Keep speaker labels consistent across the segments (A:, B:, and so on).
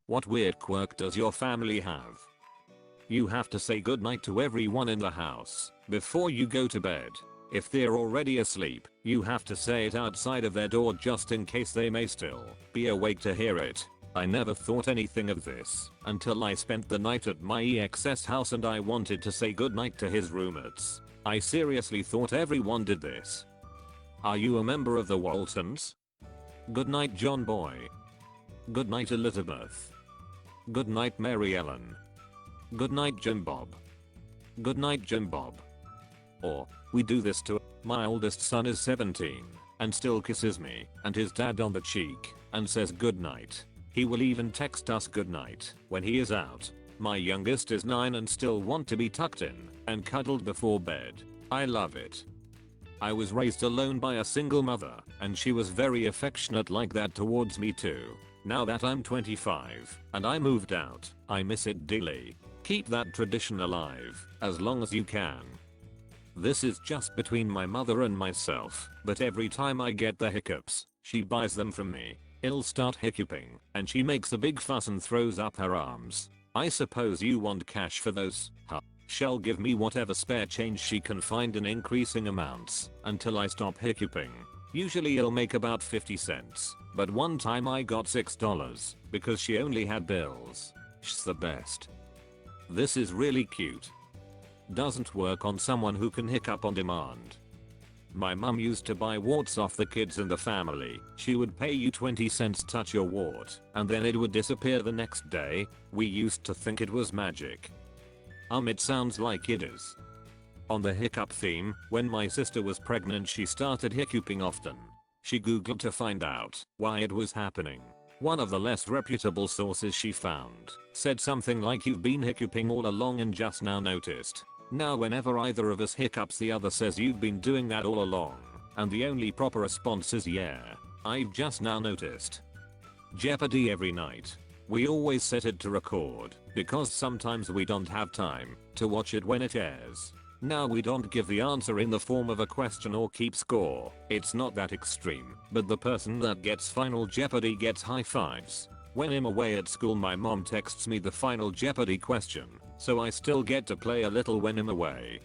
A: What weird quirk does your family have? You have to say goodnight to everyone in the house before you go to bed. If they're already asleep, you have to say it outside of their door just in case they may still be awake to hear it. I never thought anything of this until I spent the night at my ex's house and I wanted to say goodnight to his roommates. I seriously thought everyone did this. Are you a member of the Waltons? Goodnight John Boy. Goodnight Elizabeth. Goodnight Mary Ellen. Goodnight Jim Bob. Goodnight Jim Bob. Or, we do this to my oldest son is 17 and still kisses me and his dad on the cheek and says goodnight. He will even text us goodnight when he is out. My youngest is 9 and still want to be tucked in and cuddled before bed. I love it. I was raised alone by a single mother and she was very affectionate like that towards me too. Now that I'm 25 and I moved out, I miss it dearly. Keep that tradition alive as long as you can. This is just between my mother and myself, but every time I get the hiccups, she buys them from me. I'll start hiccuping and she makes a big fuss and throws up her arms. I suppose you want cash for those, huh? She'll give me whatever spare change she can find in increasing amounts until I stop hiccuping. Usually it'll make about 50 cents, but one time I got $6 because she only had bills. She's the best. This is really cute. Doesn't work on someone who can hiccup on demand. My mum used to buy warts off the kids in the family. She would pay you 20 cents to touch your wart and then it would disappear the next day. We used to think it was magic. It sounds like it is. On the hiccup theme, when my sister was pregnant she started hiccuping often. She googled to find out why it was happening. One of the less reputable sources she found said something like you've been hiccuping all along and just now noticed. Now whenever either of us hiccups the other says you've been doing that all along. And the only proper response is yeah, I've just now noticed. Jeopardy every night. We always set it to record because sometimes we don't have time to watch it when it airs. Now we don't give the answer in the form of a question or keep score. It's not that extreme, but the person that gets Final Jeopardy gets high fives. When I'm away at school my mom texts me the Final Jeopardy question, so I still get to play a little when I'm away.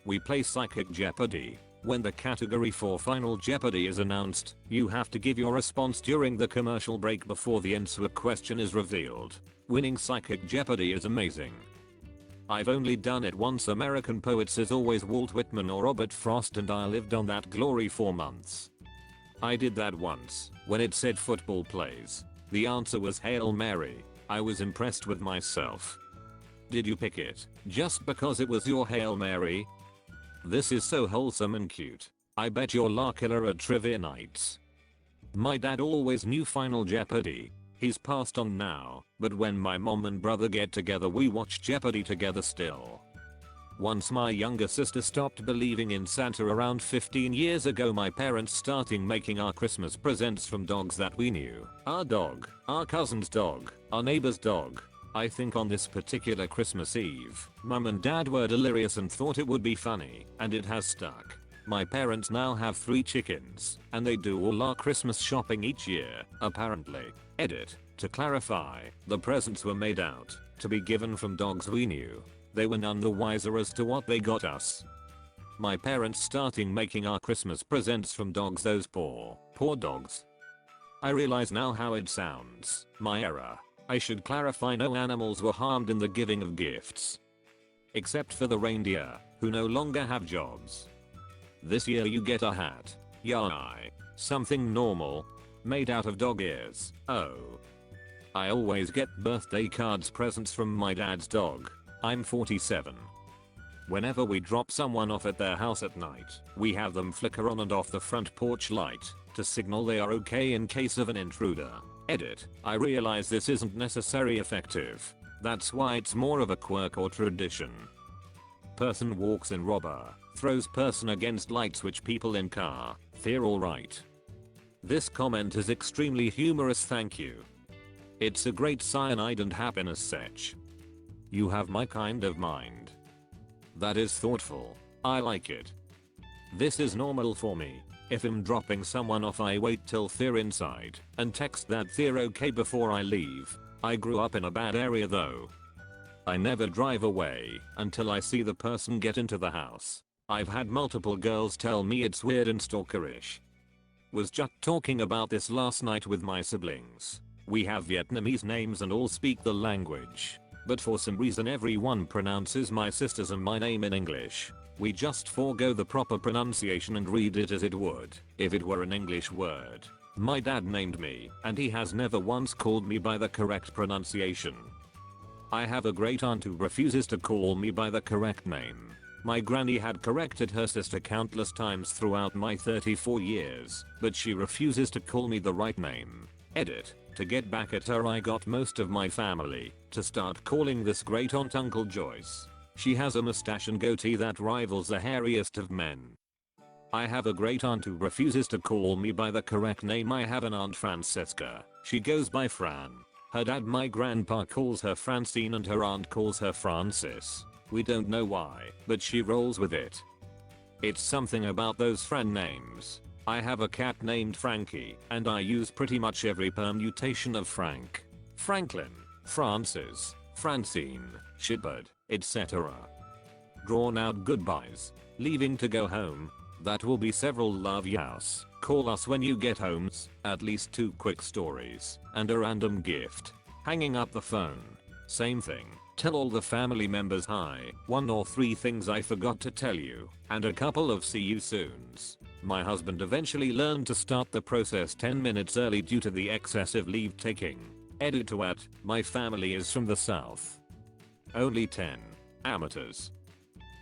A: We play Psychic Jeopardy. When the category for Final Jeopardy is announced, you have to give your response during the commercial break before the answer question is revealed. Winning Psychic Jeopardy is amazing. I've only done it once. American poets is always Walt Whitman or Robert Frost and I lived on that glory for months. I did that once when it said football plays. The answer was Hail Mary. I was impressed with myself. Did you pick it just because it was your Hail Mary? This is so wholesome and cute. I bet you're la killer at trivia nights. My dad always knew Final Jeopardy. He's passed on now, but when my mom and brother get together we watch Jeopardy together still. Once my younger sister stopped believing in Santa around 15 years ago. My parents started making our Christmas presents from dogs that we knew. Our dog, our cousin's dog, our neighbor's dog. I think on this particular Christmas Eve, mum and dad were delirious and thought it would be funny, and it has stuck. My parents now have 3 chickens, and they do all our Christmas shopping each year, apparently. Edit. To clarify, the presents were made out to be given from dogs we knew. They were none the wiser as to what they got us. My parents starting making our Christmas presents from dogs. Those poor dogs. I realize now how it sounds. My error. I should clarify no animals were harmed in the giving of gifts. Except for the reindeer, who no longer have jobs. This year you get a hat. Yay. Something normal. Made out of dog ears. Oh. I always get birthday cards presents from my dad's dog. I'm 47. Whenever we drop someone off at their house at night, we have them flicker on and off the front porch light to signal they are okay in case of an intruder. Edit. I realize this isn't necessarily effective. That's why it's more of a quirk or tradition. Person walks in robber, throws person against light switch people in car. They're alright. This comment is extremely humorous, thank you. It's a great cyanide and happiness setch. You have my kind of mind. That is thoughtful. I like it. This is normal for me. If I'm dropping someone off I wait till they're inside and text that they're okay before I leave. I grew up in a bad area though. I never drive away until I see the person get into the house. I've had multiple girls tell me it's weird and stalkerish. Was just talking about this last night with my siblings. We have Vietnamese names and all speak the language. But for some reason everyone pronounces my sister's and my name in English. We just forego the proper pronunciation and read it as it would if it were an English word. My dad named me and he has never once called me by the correct pronunciation. I have a great aunt who refuses to call me by the correct name. My granny had corrected her sister countless times throughout my 34 years, but she refuses to call me the right name. Edit. To get back at her, I got most of my family to start calling this great aunt Uncle Joyce. She has a mustache and goatee that rivals the hairiest of men. I have a great aunt who refuses to call me by the correct name. I have an aunt Francesca. She goes by Fran. Her dad, my grandpa, calls her Francine and her aunt calls her Francis. We don't know why, but she rolls with it. It's something about those Fran names. I have a cat named Frankie, and I use pretty much every permutation of Frank, Franklin, Francis, Francine, Shepard, etc. Drawn out goodbyes. Leaving to go home. That will be several love yous. Call us when you get homes. At least 2 quick stories and a random gift. Hanging up the phone. Same thing. Tell all the family members hi. 1 or 3 things I forgot to tell you, and a couple of see you soons. My husband eventually learned to start the process 10 minutes early due to the excessive leave taking. Edit to at, my family is from the south. Only 10. Amateurs.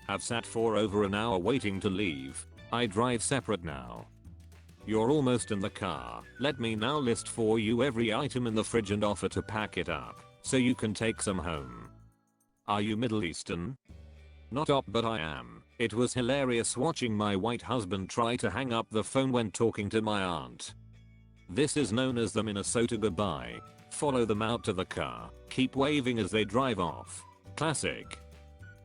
A: Have sat for over an hour waiting to leave. I drive separate now. You're almost in the car. Let me now list for you every item in the fridge and offer to pack it up so you can take some home. Are you Middle Eastern? Not up, but I am. It was hilarious watching my white husband try to hang up the phone when talking to my aunt. This is known as the Minnesota goodbye. Follow them out to the car. Keep waving as they drive off. Classic.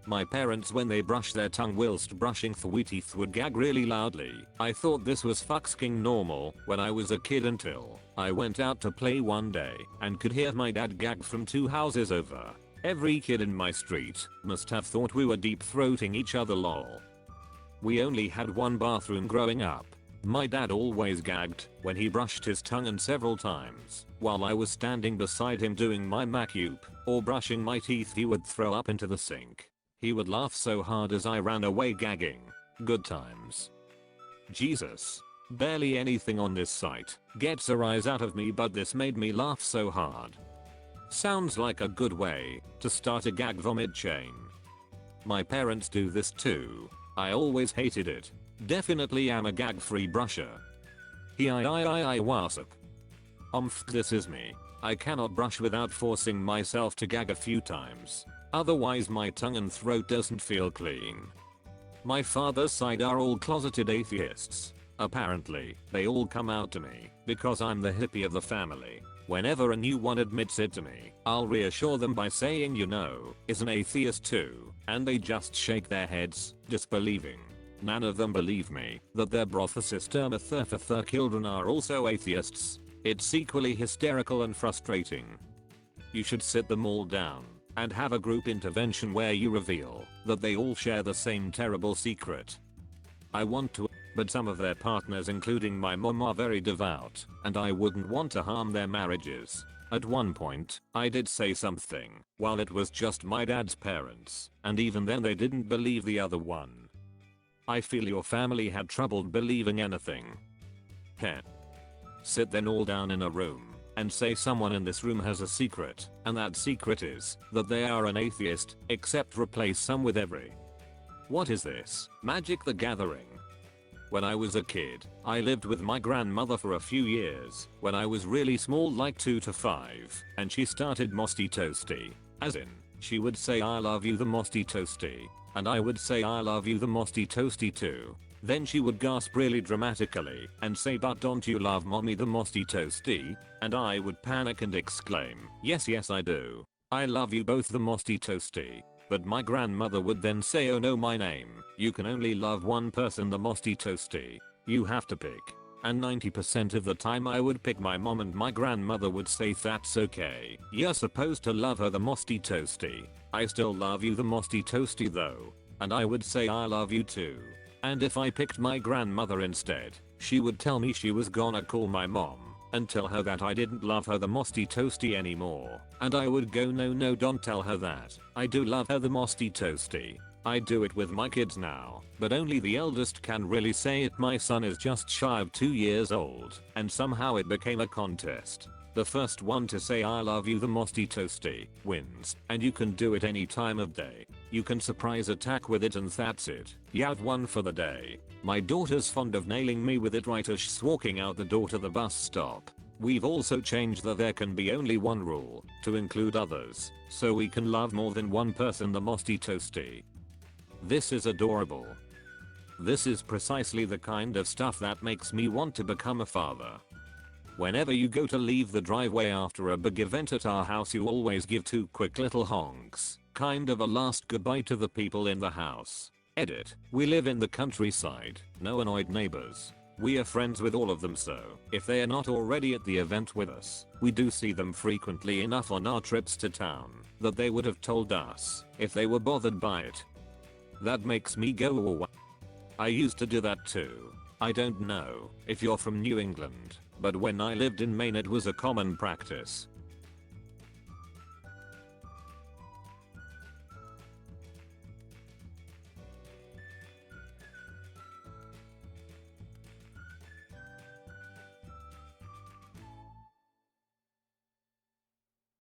A: My parents, when they brush their tongue whilst brushing their teeth, would gag really loudly. I thought this was fucking normal when I was a kid until I went out to play one day and could hear my dad gag from 2 houses over. Every kid in my street must have thought we were deep throating each other, lol. We only had 1 bathroom growing up. My dad always gagged when he brushed his tongue, and several times while I was standing beside him doing my macup or brushing my teeth he would throw up into the sink. He would laugh so hard as I ran away gagging. Good times. Jesus. Barely anything on this site gets a rise out of me, but this made me laugh so hard. Sounds like a good way to start a gag vomit chain. My parents do this too. I always hated it. Definitely am a gag free brusher. I wasp. This is me. I cannot brush without forcing myself to gag a few times. Otherwise my tongue and throat doesn't feel clean. My father's side are all closeted atheists. Apparently, they all come out to me because I'm the hippie of the family. Whenever a new one admits it to me, I'll reassure them by saying, you know, is an atheist too, and they just shake their heads, disbelieving. None of them believe me that their brother sister children are also atheists. It's equally hysterical and frustrating. You should sit them all down and have a group intervention where you reveal that they all share the same terrible secret. I want to, but some of their partners, including my mom, are very devout, and I wouldn't want to harm their marriages. At one point, I did say something while it was just my dad's parents, and even then they didn't believe the other one. I feel your family had trouble believing anything. Heh. Sit them all down in a room and say someone in this room has a secret, and that secret is that they are an atheist, except replace some with every. What is this? Magic the Gathering? When I was a kid, I lived with my grandmother for a few years when I was really small, like 2 to 5, and she started Musty toasty. As in, she would say I love you the Musty toasty, and I would say I love you the Musty toasty too. Then she would gasp really dramatically and say, but don't you love mommy the Musty toasty? And I would panic and exclaim, yes I do. I love you both the Musty toasty. But my grandmother would then say, oh no, my name, you can only love one person the Musty toasty. You have to pick. And 90% of the time I would pick my mom and my grandmother would say that's okay. You're supposed to love her the Musty toasty. I still love you the Musty toasty though. And I would say I love you too. And if I picked my grandmother instead, she would tell me she was gonna call my mom and tell her that I didn't love her the Musty toasty anymore. And I would go no don't tell her that. I do love her the Musty toasty. I do it with my kids now, but only the eldest can really say it. My son is just shy of 2 years old, and somehow it became a contest. The first one to say I love you the Musty toasty wins, and you can do it any time of day. You can surprise attack with it and that's it. You've won for the day. My daughter's fond of nailing me with it right as she's walking out the door to the bus stop. We've also changed the there can be only one rule, to include others, so we can love more than one person the Musty toasty. This is adorable. This is precisely the kind of stuff that makes me want to become a father. Whenever you go to leave the driveway after a big event at our house, you always give 2 quick little honks, kind of a last goodbye to the people in the house. Edit. We live in the countryside, no annoyed neighbors. We are friends with all of them, so if they are not already at the event with us, we do see them frequently enough on our trips to town that they would have told us if they were bothered by it. That makes me go oh wow. I used to do that too. I don't know if you're from New England, but when I lived in Maine it was a common practice